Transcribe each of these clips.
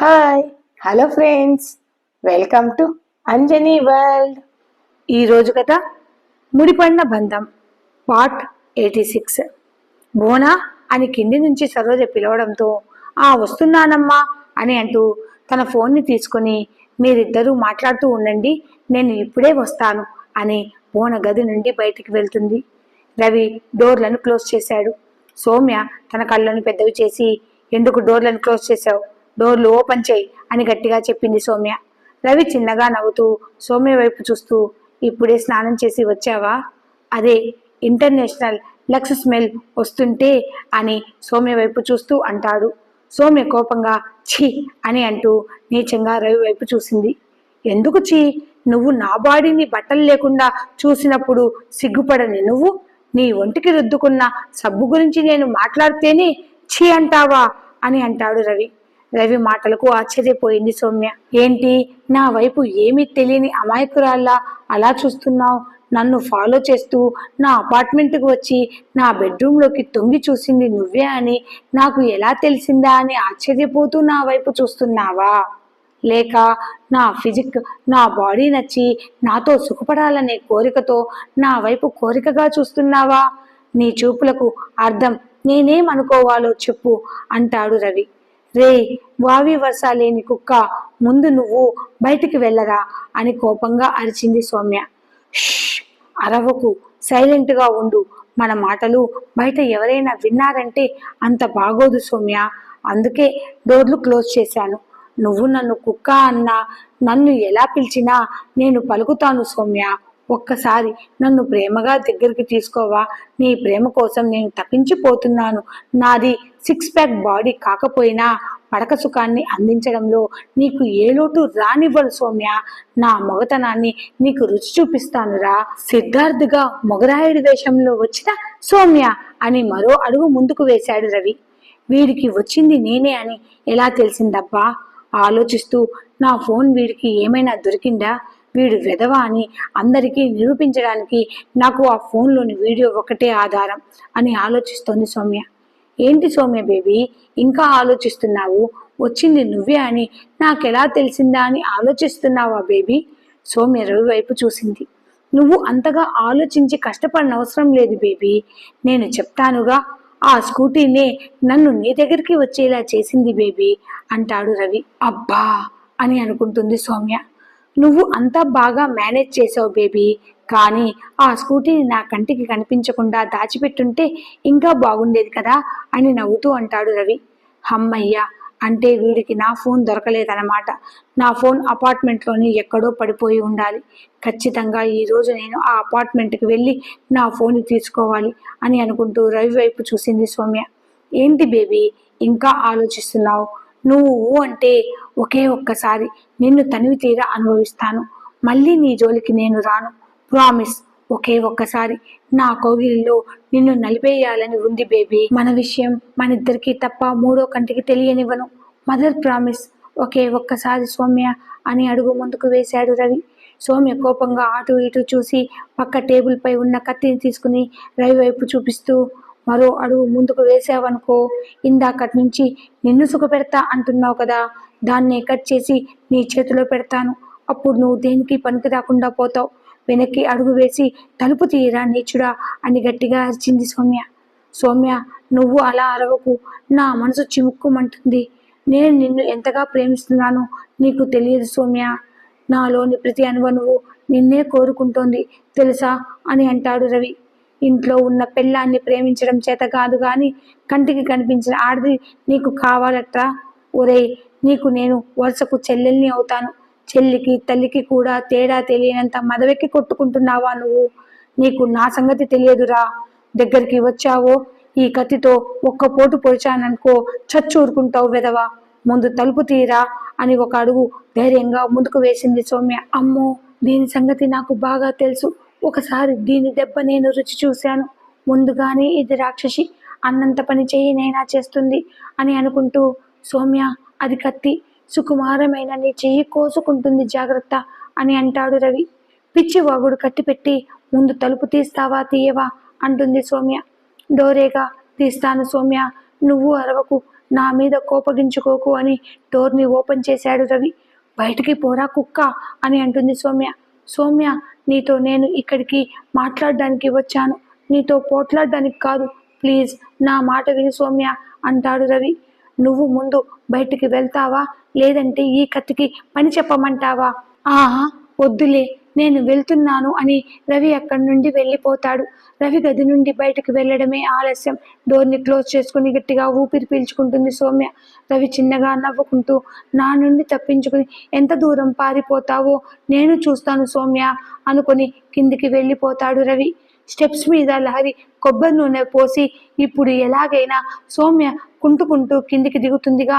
Hi hello friends, welcome to Anjani world. ఈరోజు కథ ముడిపడిన బంధం పార్ట్ 86. బోనా అని కింది నుంచి సరోజ పిలవడంతో వస్తున్నానమ్మా అని అంటూ తన ఫోన్ని తీసుకొని మీరిద్దరూ మాట్లాడుతూ ఉండండి, నేను ఇప్పుడే వస్తాను అని బోన గది నుండి బయటికి వెళ్తుంది. రవి డోర్లను క్లోజ్ చేశాడు. సౌమ్య తన కళ్ళను పెద్దవి చేసి, ఎందుకు డోర్లను క్లోజ్ చేశావు, డోర్లు ఓపెన్ చేయి అని గట్టిగా చెప్పింది సౌమ్య. రవి చిన్నగా నవ్వుతూ సౌమ్య వైపు చూస్తూ, ఇప్పుడే స్నానం చేసి వచ్చావా, అదే ఇంటర్నేషనల్ లక్స్ స్మెల్ వస్తుంటే అని సౌమ్య వైపు చూస్తూ అంటాడు. సౌమ్య కోపంగా ఛీ అని అంటూ నీచంగా రవి వైపు చూసింది. ఎందుకు ఛీ, నువ్వు నా బాడీని బట్టలు లేకుండా చూసినప్పుడు సిగ్గుపడని నువ్వు నీ ఒంటికి రుద్దుకున్న సబ్బు గురించి నేను మాట్లాడితేనే ఛీ అంటావా అని అంటాడు రవి. రవి మాటలకు ఆశ్చర్యపోయింది సౌమ్య. ఏంటి, నా వైపు ఏమీ తెలియని అమాయకురాల్లా అలా చూస్తున్నావు? నన్ను ఫాలో చేస్తూ నా అపార్ట్మెంట్కి వచ్చి నా బెడ్రూమ్లోకి తొంగి చూసింది నువ్వే అని నాకు ఎలా తెలిసిందా అని ఆశ్చర్యపోతూ నా వైపు చూస్తున్నావా? లేక నా ఫిజిక్, నా బాడీ నచ్చి నాతో సుఖపడాలనే కోరికతో నా వైపు కోరికగా చూస్తున్నావా? నీ చూపులకు అర్థం నేనేమనుకోవాలో చెప్పు అంటాడు రవి. రే వావి వర్ష లేని కుక్క, ముందు నువ్వు బయటికి వెళ్ళరా అని కోపంగా అరిచింది సౌమ్య. అరవకు, సైలెంట్గా ఉండు, మన మాటలు బయట ఎవరైనా విన్నారంటే అంత బాగోదు సౌమ్య, అందుకే డోర్లు క్లోజ్ చేశాను. నువ్వు నన్ను కుక్క అన్నా, నన్ను ఎలా పిలిచినా నేను పలుకుతాను సౌమ్య. ఒక్కసారి నన్ను ప్రేమగా దగ్గరికి తీసుకోవా, నీ ప్రేమ కోసం నేను తప్పించిపోతున్నాను. నాది 6 ప్యాక్ బాడీ కాకపోయినా పడక సుఖాన్ని అందించడంలో నీకు ఏ లోటు రానివ్వను సౌమ్య. నా మొగతనాన్ని నీకు రుచి చూపిస్తానురా. సిద్ధార్థుగా మొగరాయుడి వేషంలో వచ్చిన సౌమ్య అని మరో అడుగు ముందుకు వేశాడు రవి. వీడికి వచ్చింది నేనే అని ఎలా తెలిసిందబ్బా? ఆలోచిస్తూ నా ఫోన్ వీడికి ఏమైనా దొరికిందా? వీడు వెధవ అని అందరికీ నిరూపించడానికి నాకు ఆ ఫోన్లోని వీడియో ఒకటే ఆధారం అని ఆలోచిస్తోంది సౌమ్య. ఏంటి సౌమ్య బేబీ, ఇంకా ఆలోచిస్తున్నావు? వచ్చింది నువ్వే అని నాకెలా తెలిసిందా అని ఆలోచిస్తున్నావా బేబీ? సౌమ్య రవి వైపు చూసింది. నువ్వు అంతగా ఆలోచించి కష్టపడిన అవసరం లేదు బేబీ, నేను చెప్తానుగా. ఆ స్కూటీనే నన్ను నీ దగ్గరికి వచ్చేలా చేసింది బేబీ అంటాడు రవి. అబ్బా అని అనుకుంటుంది సౌమ్య. నువ్వు అంతా బాగా మేనేజ్ చేసావు బేబీ, కానీ ఆ స్కూటీని నా కంటికి కనిపించకుండా దాచిపెట్టుంటే ఇంకా బాగుండేది కదా అని నవ్వుతూ అంటాడు రవి. హమ్మయ్య, అంటే వీడికి నా ఫోన్ దొరకలేదన్నమాట. నా ఫోన్ అపార్ట్మెంట్లోని ఎక్కడో పడిపోయి ఉండాలి. ఖచ్చితంగా ఈరోజు నేను ఆ అపార్ట్మెంట్కి వెళ్ళి నా ఫోన్ తీసుకోవాలి అని అనుకుంటూ రవి వైపు చూసింది సౌమ్య. ఏంటి బేబీ ఇంకా ఆలోచిస్తున్నావు? నువ్వు అంటే ఒకే ఒక్కసారి నిన్ను తనివి తీరా అనుభవిస్తాను. మళ్ళీ నీ జోలికి నేను రాను, ప్రామిస్. ఒకే ఒక్కసారి నా కౌగిలిలో నిన్ను నలిపేయాలని ఉంది బేబీ. మన విషయం మనిద్దరికీ తప్ప మూడో కంటికి తెలియనివ్వను. Mother promise. ఒకే ఒక్కసారి సౌమ్య అని అడుగు ముందుకు వేశాడు రవి. సౌమ్య కోపంగా అటు ఇటు చూసి పక్క టేబుల్ పై ఉన్న కత్తిని తీసుకుని రవి వైపు చూపిస్తూ, మరో అడుగు ముందుకు వేసావనుకో, ఇందాకటి నుంచి నిన్ను సుఖపెడతా అంటున్నావు కదా, దాన్నే కట్ చేసి నీ చేతిలో పెడతాను. అప్పుడు నువ్వు దేనికి పనికి రాకుండా పోతావు. వెనక్కి అడుగు వేసి తలుపు తీయరా నీచుడా అని గట్టిగా అరిచింది సౌమ్య. సౌమ్య, నువ్వు అలా అరవకు, నా మనసు చిముక్కుమంటుంది. నేను నిన్ను ఎంతగా ప్రేమిస్తున్నానో నీకు తెలియదు సౌమ్య. నాలోని ప్రతి అణువణువు నిన్నే కోరుకుంటోంది తెలుసా అని అంటాడు రవి. ఇంట్లో ఉన్న పెళ్ళాన్ని ప్రేమించడం చేత కాదు కానీ కంటికి కనిపించిన ఆడది నీకు కావాలట్రా. ఒరేయ్, నీకు నేను వరుసకు చెల్లెల్ని అవుతాను. చెల్లికి తల్లికి కూడా తేడా తెలియనంత మదవెక్కి కొట్టుకుంటున్నావా నువ్వు? నీకు నా సంగతి తెలియదురా. దగ్గరికి వచ్చావో ఈ కత్తితో ఒక్క పోటు పొడిచాననుకో, చచ్చూరుకుంటావు వెదవా. ముందు తలుపు తీరా అని ఒక అడుగు ధైర్యంగా ముందుకు వేసింది సౌమ్య. అమ్మో, దీని సంగతి నాకు బాగా తెలుసు. ఒకసారి దీని దెబ్బ నేను రుచి చూశాను. ముందుగానే ఇది రాక్షసి, అన్నంత పని చెయ్యినైనా చేస్తుంది అని అనుకుంటూ, సౌమ్య అది కత్తి, సుకుమారమైన నీ చెయ్యి కోసుకుంటుంది, జాగ్రత్త అని అంటాడు రవి. పిచ్చి వాగుడు కట్టిపెట్టి ముందు తలుపు తీస్తావా తీయవా అంటుంది సౌమ్య. డోరేగా తీస్తాను సౌమ్య, నువ్వు అరవకు, నా మీద కోపగించుకోకు అని డోర్ని ఓపెన్ చేశాడు రవి. బయటికి పోరా కుక్క అని అంటుంది సౌమ్య. సౌమ్య, నీతో నేను ఇక్కడికి మాట్లాడడానికి వచ్చాను, నీతో పోట్లాడడానికి కాదు. ప్లీజ్ నా మాట విని సౌమ్య అంటాడు రవి. నువ్వు ముందు బయటికి వెళ్తావా, లేదంటే ఈ కత్తికి పని చెప్పమంటావా? ఆహా వద్దులే, నేను వెళ్తున్నాను అని రవి అక్కడి నుండి వెళ్ళిపోతాడు. రవి గది నుండి బయటకు వెళ్ళడమే ఆలస్యం. డోర్ని క్లోజ్ చేసుకుని గట్టిగా ఊపిరి పీల్చుకుంటుంది సౌమ్య. రవి చిన్నగా నవ్వుకుంటూ, నా నుండి తప్పించుకుని ఎంత దూరం పారిపోతావో నేను చూస్తాను సౌమ్య అనుకుని కిందికి వెళ్ళిపోతాడు రవి. స్టెప్స్ మీద లహరి కొబ్బరి నూనె పోసి ఇప్పుడు ఎలాగైనా సౌమ్య కుంటుకుంటూ కిందికి దిగుతుందిగా.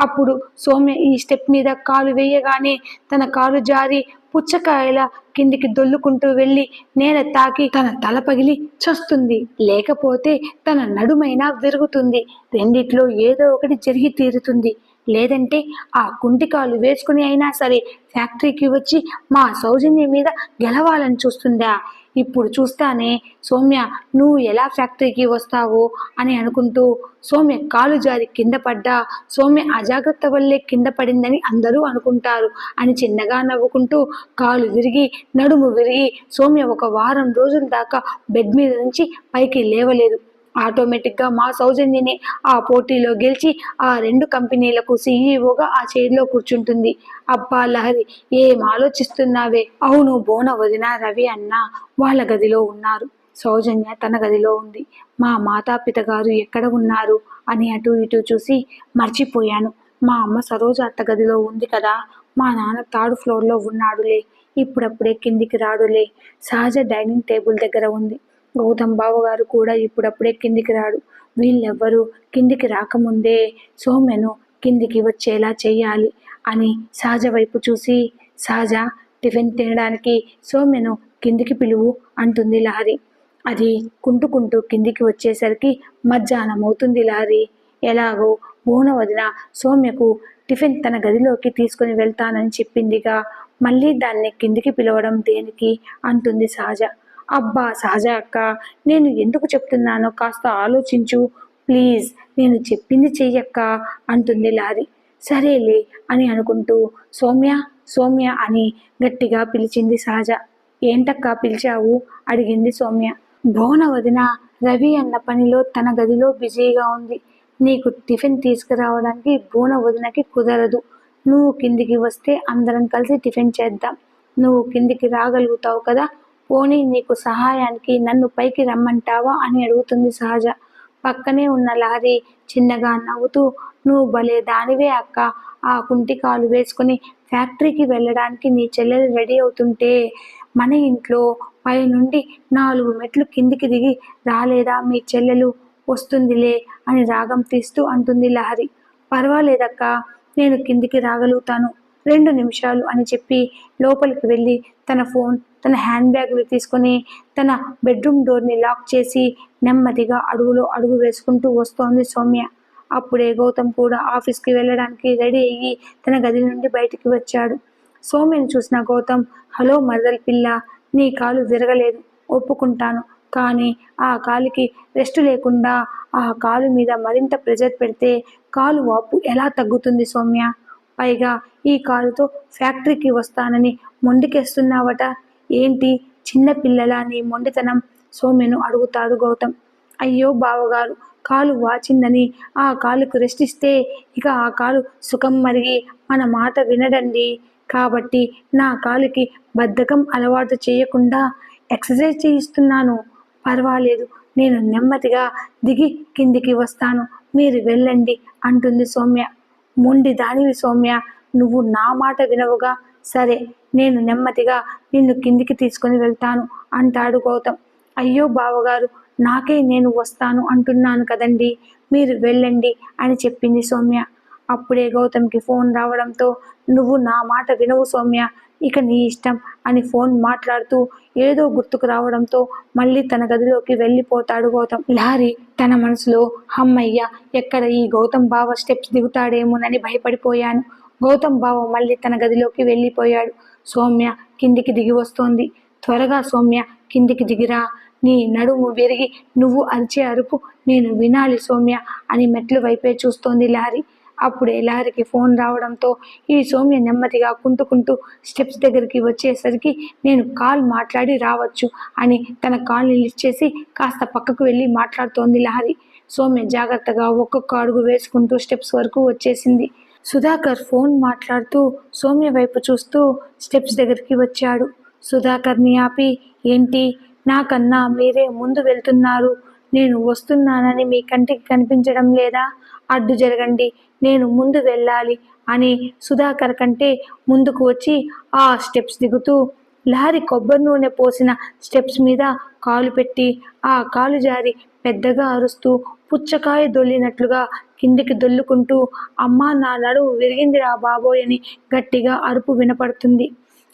అప్పుడు సౌమ్య ఈ స్టెప్ మీద కాలు వేయగానే తన కాలు జారి పుచ్చకాయల కిందికి దొల్లుకుంటూ వెళ్ళి నేల తాకి తన తల పగిలి చస్తుంది, లేకపోతే తన నడుమైనా విరుగుతుంది. రెండిట్లో ఏదో ఒకటి జరిగి తీరుతుంది. లేదంటే ఆ కుంటికాలు వేసుకుని అయినా సరే ఫ్యాక్టరీకి వచ్చి మా సౌజన్యం మీద గెలవాలని చూస్తుందా? ఇప్పుడు చూస్తానే సౌమ్య నువ్వు ఎలా ఫ్యాక్టరీకి వస్తావో అని అనుకుంటూ సౌమ్య కాలు జారి కింద పడ్డా సౌమ్య అజాగ్రత్త వల్లే కింద పడిందని అందరూ అనుకుంటారు అని చిన్నగా నవ్వుకుంటూ కాలు విరిగి నడుము విరిగి సౌమ్య ఒక వారం రోజుల దాకా బెడ్ మీద నుంచి పైకి లేవలేదు. ఆటోమేటిక్గా మా సౌజన్యనే ఆ పోటీలో గెలిచి ఆ 2 కంపెనీలకు సీఈఓగా ఆ చైర్లో కూర్చుంటుంది. అబ్బా లహరి, ఏం ఆలోచిస్తున్నావే? అవును బోన వదిన, రవి అన్న వాళ్ళ గదిలో ఉన్నారు, సౌజన్య తన గదిలో ఉంది. మా మాతాపిత గారు ఎక్కడ ఉన్నారు అని అటు ఇటు చూసి మర్చిపోయాను. మా అమ్మ సరోజ అత్త గదిలో ఉంది కదా, మా నాన్న 3rd ఫ్లోర్లో ఉన్నాడులే, ఇప్పుడప్పుడే కిందికి రాడులే. సహజ డైనింగ్ టేబుల్ దగ్గర ఉంది. గౌతమ్ బావగారు కూడా ఇప్పుడప్పుడే కిందికి రాడు. వీళ్ళెవ్వరూ కిందికి రాకముందే సౌమ్యను కిందికి వచ్చేలా చెయ్యాలి అని సహజ వైపు చూసి, సహజ టిఫిన్ తినడానికి సౌమ్యను కిందికి పిలువు అంటుంది లహరి. అది కుంటుకుంటూ కిందికి వచ్చేసరికి మధ్యాహ్నం అవుతుంది లహరి. ఎలాగో బోన వదిన సౌమ్యకు టిఫిన్ తన గదిలోకి తీసుకుని వెళ్తానని చెప్పిందిగా, మళ్ళీ దాన్ని కిందికి పిలవడం దేనికి అంటుంది సహజ. అబ్బా సహజ అక్క, నేను ఎందుకు చెప్తున్నానో కాస్త ఆలోచించు ప్లీజ్, నేను చెప్పింది చెయ్యక్క అంటుంది లహరి. సరేలే అని అనుకుంటూ సౌమ్య సౌమ్య అని గట్టిగా పిలిచింది సహజ. ఏంటక్కా పిలిచావు అడిగింది సౌమ్య. భువన వదిన రవి అన్న పనిలో తన గదిలో బిజీగా ఉంది. నీకు టిఫిన్ తీసుకురావడానికి భువన వదినకి కుదరదు. నువ్వు కిందికి వస్తే అందరం కలిసి టిఫిన్ చేద్దాం. నువ్వు కిందికి రాగలుగుతావు కదా, పోనీ నీకు సహాయానికి నన్ను పైకి రమ్మంటావా అని అడుగుతుంది సహజ. పక్కనే ఉన్న లహరి చిన్నగా నవ్వుతూ, నువ్వు భలే దానివే అక్క, ఆ కుంటి కాలు వేసుకుని ఫ్యాక్టరీకి వెళ్ళడానికి నీ చెల్లెలు రెడీ అవుతుంటే మన ఇంట్లో పైనుండి 4 మెట్లు కిందికి దిగి రాలేదా మీ చెల్లెలు, వస్తుందిలే అని రాగం తీస్తూ అంటుంది లహరి. పర్వాలేదక్క, నేను కిందికి రాగలుగుతాను, 2 నిమిషాలు అని చెప్పి లోపలికి వెళ్ళి తన ఫోన్ తన హ్యాండ్ బ్యాగ్లు తీసుకుని తన బెడ్రూమ్ డోర్ని లాక్ చేసి నెమ్మదిగా అడుగులో అడుగు వేసుకుంటూ వస్తోంది సౌమ్య. అప్పుడే గౌతమ్ కూడా ఆఫీస్కి వెళ్ళడానికి రెడీ అయ్యి తన గది నుండి బయటికి వచ్చాడు. సౌమ్యను చూసిన గౌతమ్, హలో మరదల్ పిల్ల, నీ కాలు విరగలేదు ఒప్పుకుంటాను, కానీ ఆ కాలుకి రెస్ట్ లేకుండా ఆ కాలు మీద మరింత ప్రెజర్ పెడితే కాలు వాపు ఎలా తగ్గుతుంది సౌమ్య? పైగా ఈ కాలుతో ఫ్యాక్టరీకి వస్తానని మొండికేస్తున్నావట, ఏంటి చిన్న పిల్లలా నీ మొండితనం? సౌమ్యను అడుగుతాడు గౌతమ్. అయ్యో బావగారు, కాలు వాచిందని ఆ కాలుకు రెస్ట్ ఇస్తే ఇక ఆ కాలు సుఖం మరిగి మన మాట వినడండి. కాబట్టి నా కాలుకి బద్ధకం అలవాటు చేయకుండా ఎక్సర్సైజ్ చేయిస్తున్నాను. పర్వాలేదు, నేను నెమ్మదిగా దిగి కిందికి వస్తాను, మీరు వెళ్ళండి అంటుంది సౌమ్య. మొండి దానివి సౌమ్య, నువ్వు నా మాట వినవుగా, సరే నేను నెమ్మదిగా నిన్ను కిందికి తీసుకొని వెళ్తాను అంటాడు గౌతమ్. అయ్యో బావగారు, నాకే నేను వస్తాను అంటున్నాను కదండి, మీరు వెళ్ళండి అని చెప్పింది సౌమ్య. అప్పుడే గౌతమ్కి ఫోన్ రావడంతో, నువ్వు నా మాట వినవు సౌమ్య, ఇక నీ ఇష్టం అని ఫోన్ మాట్లాడుతూ ఏదో గుర్తుకు రావడంతో మళ్ళీ తన గదిలోకి వెళ్ళిపోతాడు గౌతమ్. లహరి తన మనసులో, అమ్మయ్య, ఎక్కడ ఈ గౌతమ్ బావ స్టెప్స్ దిగుతాడేమోనని భయపడిపోయాను. గౌతమ్ బావ మళ్ళీ తన గదిలోకి వెళ్ళిపోయాడు. సౌమ్య కిందికి దిగి వస్తోంది. త్వరగా సౌమ్య కిందికి దిగిరా, నీ నడుము విరిగి నువ్వు అరిచే అరుపు నేను వినాలి సౌమ్య అని మెట్ల వైపే చూస్తోంది లహరి. అప్పుడే లహరికి ఫోన్ రావడంతో ఈ సౌమ్య నెమ్మదిగా కుంటుకుంటూ స్టెప్స్ దగ్గరికి వచ్చేసరికి నేను కాల్ మాట్లాడి రావచ్చు అని తన కాల్ని లిఫ్ట్ చేసి కాస్త పక్కకు వెళ్ళి మాట్లాడుతోంది లహరి. సౌమ్య జాగ్రత్తగా ఒక్కొక్క అడుగు వేసుకుంటూ స్టెప్స్ వరకు వచ్చేసింది. సుధాకర్ ఫోన్ మాట్లాడుతూ సౌమ్య వైపు చూస్తూ స్టెప్స్ దగ్గరికి వచ్చాడు. సుధాకర్ని ఆపి, ఏంటి నాకన్నా మీరే ముందు వెళ్తున్నారు, నేను వస్తున్నానని మీ కంటికి కనిపించడం లేదా? అడ్డు జరగండి, నేను ముందు వెళ్ళాలి అని సుధాకర్ కంటే ముందుకు వచ్చి ఆ స్టెప్స్ దిగుతూ లహరి కొబ్బరి నూనె పోసిన స్టెప్స్ మీద కాలు పెట్టి ఆ కాలు జారి పెద్దగా అరుస్తూ పుచ్చకాయ దొల్లినట్లుగా కిందికి దొల్లుకుంటూ అమ్మా నా నడుము విరిగిందిరా బాబోయ్ అని గట్టిగా అరుపు వినపడుతుంది.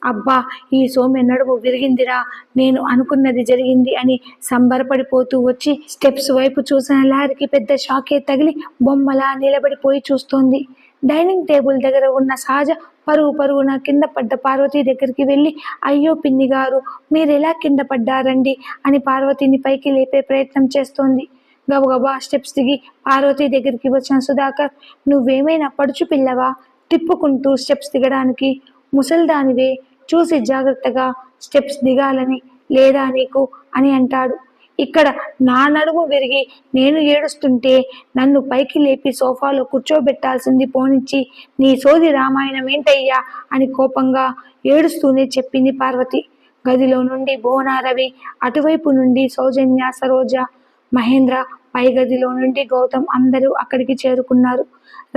అబ్బా ఈ సౌమ్య నడుము విరిగిందిరా, నేను అనుకున్నది జరిగింది అని సంబరపడిపోతూ వచ్చి స్టెప్స్ వైపు చూసిన లహరికి పెద్ద షాకే తగిలి బొమ్మలా నిలబడిపోయి చూస్తోంది. డైనింగ్ టేబుల్ దగ్గర ఉన్న సహజ పరుగున కింద పడ్డ పార్వతి దగ్గరికి వెళ్ళి, అయ్యో పిన్ని గారు మీరెలా కింద పడ్డారండి అని పార్వతిని పైకి లేపే ప్రయత్నం చేస్తోంది. గబగబా స్టెప్స్ దిగి పార్వతి దగ్గరికి వచ్చిన సుధాకర్, నువ్వేమైనా పడుచు పిల్లవా తిప్పుకుంటూ స్టెప్స్ దిగడానికి? ముసల్దానివే, చూసి జాగ్రత్తగా స్టెప్స్ దిగాలని లేదా నీకు అని అంటాడు. ఇక్కడ నా నడుము విరిగి నేను ఏడుస్తుంటే నన్ను పైకి లేపి సోఫాలో కూర్చోబెట్టాల్సింది పోనిచ్చి నీ సోది రామాయణం ఏంటయ్యా అని కోపంగా ఏడుస్తూనే చెప్పింది పార్వతి. గదిలో నుండి భువన, రవి, అటువైపు నుండి సౌజన్య, సరోజ, మహేంద్ర, పై గదిలో నుండి గౌతమ్ అందరూ అక్కడికి చేరుకున్నారు.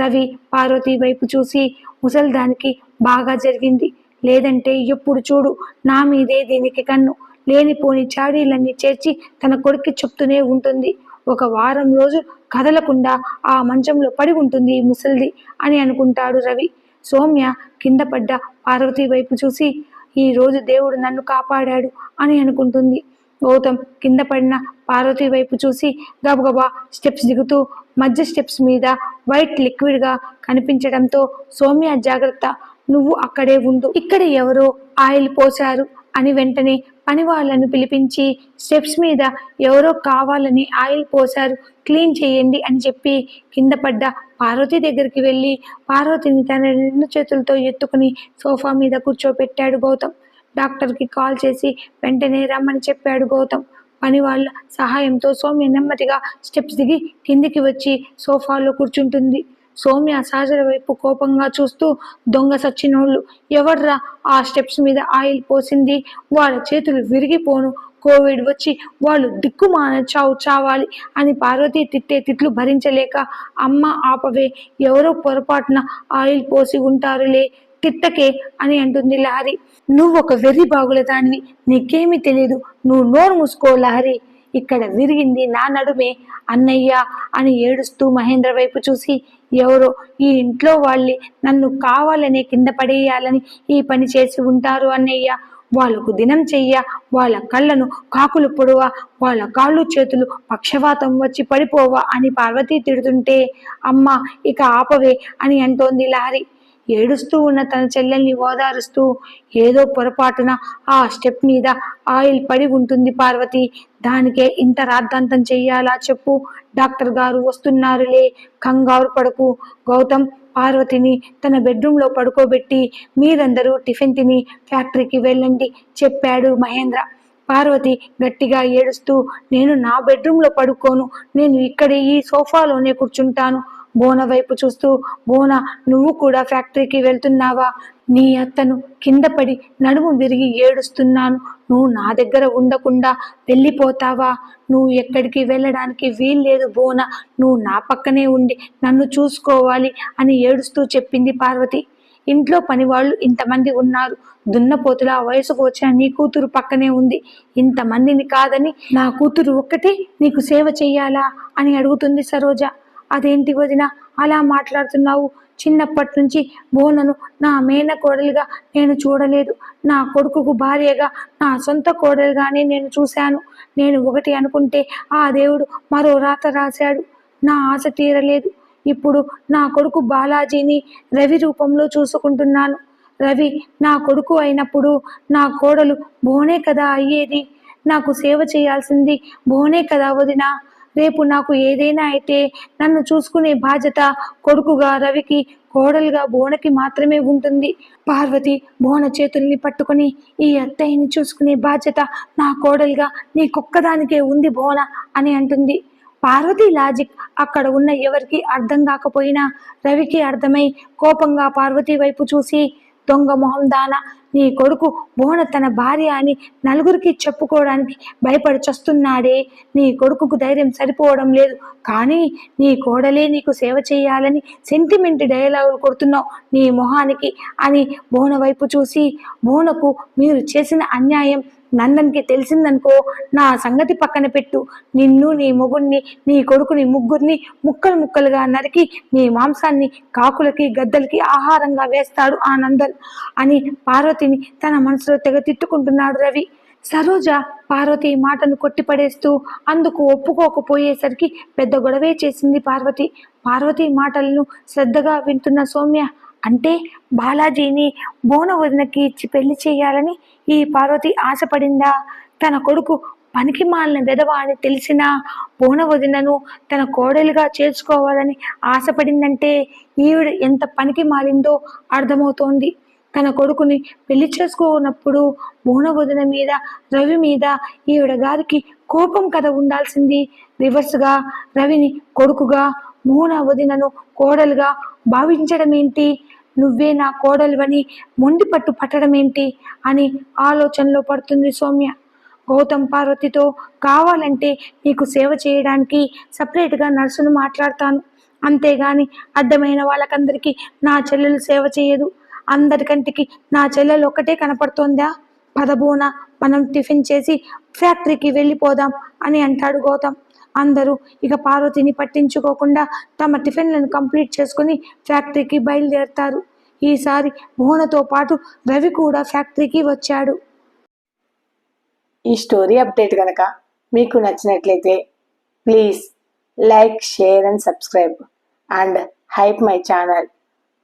రవి పార్వతి వైపు చూసి, ముసల్దానికి బాగా జరిగింది, లేదంటే ఎప్పుడు చూడు నా మీదే దీనికి కన్ను, లేనిపోని చాడీలన్నీ చేర్చి తన కొడుక్కి చెప్తూనే ఉంటుంది. ఒక వారం రోజు కదలకుండా ఆ మంచంలో పడి ఉంటుంది ఈ ముసల్ది అని అనుకుంటాడు రవి. సౌమ్య కింద పడ్డ పార్వతి వైపు చూసి, ఈ రోజు దేవుడు నన్ను కాపాడాడు అని అనుకుంటుంది. గౌతమ్ కింద పడిన పార్వతి వైపు చూసి గబగబా స్టెప్స్ దిగుతూ మధ్య స్టెప్స్ మీద వైట్ లిక్విడ్గా కనిపించడంతో, సౌమ్య జాగ్రత్త, నువ్వు అక్కడే ఉండు, ఇక్కడ ఎవరో ఆయిల్ పోశారు అని వెంటనే పని వాళ్ళను పిలిపించి స్టెప్స్ మీద ఎవరో కావాలని ఆయిల్ పోశారు, క్లీన్ చేయండి అని చెప్పి కింద పడ్డ పార్వతి దగ్గరికి వెళ్ళి పార్వతిని తన 2 చేతులతో ఎత్తుకుని సోఫా మీద కూర్చోపెట్టాడు గౌతమ్. డాక్టర్కి కాల్ చేసి వెంటనే రమ్మని చెప్పాడు గౌతమ్. పని వాళ్ళ సహాయంతో సౌమ్య నెమ్మదిగా స్టెప్స్ దిగి కిందికి వచ్చి సోఫాలో కూర్చుంటుంది. సౌమ్య సహజల వైపు కోపంగా చూస్తూ, దొంగ సచ్చినోళ్ళు, ఎవర్రా ఆ స్టెప్స్ మీద ఆయిల్ పోసింది, వాళ్ళ చేతులు విరిగిపోను, కోవిడ్ వచ్చి వాళ్ళు దిక్కుమాన చావాలి అని పార్వతి తిట్టే తిట్లు భరించలేక, అమ్మ ఆపవే, ఎవరో పొరపాటున ఆయిల్ పోసి ఉంటారులే, తిట్టకే అని అంటుంది లహరి. నువ్వొక వెర్రి బాగుల దానివి, నీకేమీ తెలీదు, నువ్వు నోరు మూసుకో లహరి, ఇక్కడ విరిగింది నా నడుమే అన్నయ్య అని ఏడుస్తూ మహేంద్ర వైపు చూసి, ఎవరో ఈ ఇంట్లో వాళ్ళే నన్ను కావాలనే కింద పడేయాలని ఈ పని చేసి ఉంటారు అన్నయ్య, వాళ్ళకు దినం చెయ్య, వాళ్ళ కళ్ళను కాకులు పొడవా, వాళ్ళ కాళ్ళు చేతులు పక్షవాతం వచ్చి పడిపోవా అని పార్వతి తిడుతుంటే, అమ్మ ఇక ఆపవే అని అంటోంది లహరి. ఏడుస్తూ ఉన్న తన చెల్లెల్ని ఓదారుస్తూ, ఏదో పొరపాటున ఆ స్టెప్ మీద ఆయిల్ పడి ఉంటుంది పార్వతి, దానికే ఇంత రాద్ధాంతం చెయ్యాలా చెప్పు, డాక్టర్ గారు వస్తున్నారులే, కంగారు పడకు. గౌతమ్ పార్వతిని తన బెడ్రూమ్లో పడుకోబెట్టి మీరందరూ టిఫిన్ తిని ఫ్యాక్టరీకి వెళ్ళండి చెప్పాడు మహేంద్ర. పార్వతి గట్టిగా ఏడుస్తూ, నేను నా బెడ్రూమ్లో పడుకోను, నేను ఇక్కడే ఈ సోఫాలోనే కూర్చుంటాను. బోన వైపు చూస్తూ, బోనా నువ్వు కూడా ఫ్యాక్టరీకి వెళ్తున్నావా? నీ అత్తను కింద పడి నడుము విరిగి ఏడుస్తున్నాను, నువ్వు నా దగ్గర ఉండకుండా వెళ్ళిపోతావా? నువ్వు ఎక్కడికి వెళ్ళడానికి వీల్లేదు బోన, నువ్వు నా పక్కనే ఉండి నన్ను చూసుకోవాలి అని ఏడుస్తూ చెప్పింది పార్వతి. ఇంట్లో పనివాళ్ళు ఇంతమంది ఉన్నారు, దున్నపోతుల వయసుకు వచ్చిన నీ కూతురు పక్కనే ఉంది, ఇంతమందిని కాదని నా కూతురు ఒక్కటే నీకు సేవ చెయ్యాలా అని అడుగుతుంది సరోజ. అదేంటి వదిన అలా మాట్లాడుతున్నావు? చిన్నప్పటి నుంచి బోనను నా మేనకోడలుగా నేను చూడలేదు, నా కొడుకుకు భార్యగా నా సొంత కోడలుగానే నేను చూశాను. నేను ఒకటి అనుకుంటే ఆ దేవుడు మరో రాత రాశాడు, నా ఆశ తీరలేదు. ఇప్పుడు నా కొడుకు బాలాజీని రవి రూపంలో చూసుకుంటున్నాను. రవి నా కొడుకు అయినప్పుడు నా కోడలు బోనే కదా అయ్యేది. నాకు సేవ చేయాల్సింది బోనే కదా వదినా. రేపు నాకు ఏదైనా అయితే నన్ను చూసుకునే బాధ్యత కొడుకుగా రవికి, కోడలుగా బోనకి మాత్రమే ఉంటుంది. పార్వతి బోన చేతుల్ని పట్టుకుని, ఈ అత్తయ్యని చూసుకునే బాధ్యత నా కోడలుగా నీకొక్కదానికే ఉంది బోన అని అంటుంది. పార్వతి లాజిక్ అక్కడ ఉన్న ఎవరికి అర్థం కాకపోయినా రవికి అర్థమై కోపంగా పార్వతి వైపు చూసి, దొంగ మొహం దాన, నీ కొడుకు బోన తన భార్య అని నలుగురికి చెప్పుకోవడానికి భయపడి చస్తున్నాడే. నీ కొడుకుకు ధైర్యం సరిపోవడం లేదు, కానీ నీ కోడలే నీకు సేవ చేయాలని సెంటిమెంట్ డైలాగులు కొడుతున్నావు నీ మొహానికి అని బోన వైపు చూసి, బోనకు మీరు చేసిన అన్యాయం నందన్కి తెలిసిందనుకో, నా సంగతి పక్కన పెట్టు, నిన్ను, నీ మొగుణ్ణి, నీ కొడుకుని ముగ్గురిని ముక్కలు ముక్కలుగా నరికి మీ మాంసాన్ని కాకులకి గద్దలకి ఆహారంగా వేస్తాడు ఆ నందన్ అని పార్వతిని తన మనసులో తెగ తిట్టుకుంటున్నాడు రవి. సరోజ పార్వతి మాటను కొట్టిపడేస్తూ అందుకు ఒప్పుకోకపోయేసరికి పెద్ద గొడవే చేసింది పార్వతి. పార్వతి మాటలను శ్రద్ధగా వింటున్న సౌమ్య, అంటే బాలాజీని బోన వదినకి ఇచ్చి పెళ్లి చేయాలని ఈ పార్వతి ఆశపడిందా? తన కొడుకు పనికి మాలిన విధవ అని తెలిసినా బోన వదినను తన కోడలుగా చేర్చుకోవాలని ఆశపడిందంటే ఈవిడ ఎంత పనికి మాలిందో అర్థమవుతోంది. తన కొడుకుని పెళ్లి చేసుకున్నప్పుడు బోన వదిన మీద, రవి మీద ఈవిడ గారికి కోపం కదా ఉండాల్సింది. రివర్స్గా రవిని కొడుకుగా, బోన వదినను కోడలుగా భావించడం ఏంటి? నువ్వే నా కోడలువని మొండి పట్టు పట్టడం ఏంటి అని ఆలోచనలో పడుతుంది సౌమ్య. గౌతమ్ పార్వతితో, కావాలంటే నీకు సేవ చేయడానికి సపరేట్గా నర్సును మాట్లాడతాను, అంతేగాని అడ్డమైన వాళ్ళకందరికీ నా చెల్లెలు సేవ చేయదు. అందరికంటికి నా చెల్లెలు ఒక్కటే కనపడుతోందా? పదబోన, మనం టిఫిన్ చేసి ఫ్యాక్టరీకి వెళ్ళిపోదాం అని అంటాడు గౌతమ్. అందరూ ఇక పార్వతిని పట్టించుకోకుండా తమ టిఫిన్లను కంప్లీట్ చేసుకుని ఫ్యాక్టరీకి బయలుదేరతారు. ఈసారి బోనతో పాటు రవి కూడా ఫ్యాక్టరీకి వచ్చాడు. ఈ స్టోరీ అప్డేట్ కనుక మీకు నచ్చినట్లయితే please like, share and subscribe and hype my channel.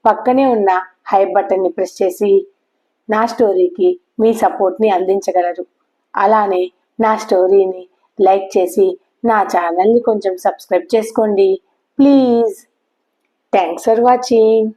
పక్కనే ఉన్న హైప్ బటన్ని ప్రెస్ చేసి నా స్టోరీకి మీ సపోర్ట్ని అందించగలరు. అలానే నా స్టోరీని లైక్ చేసి నా ఛానల్ని కొంచెం సబ్స్క్రైబ్ చేసుకోండి ప్లీజ్. Thanks for watching.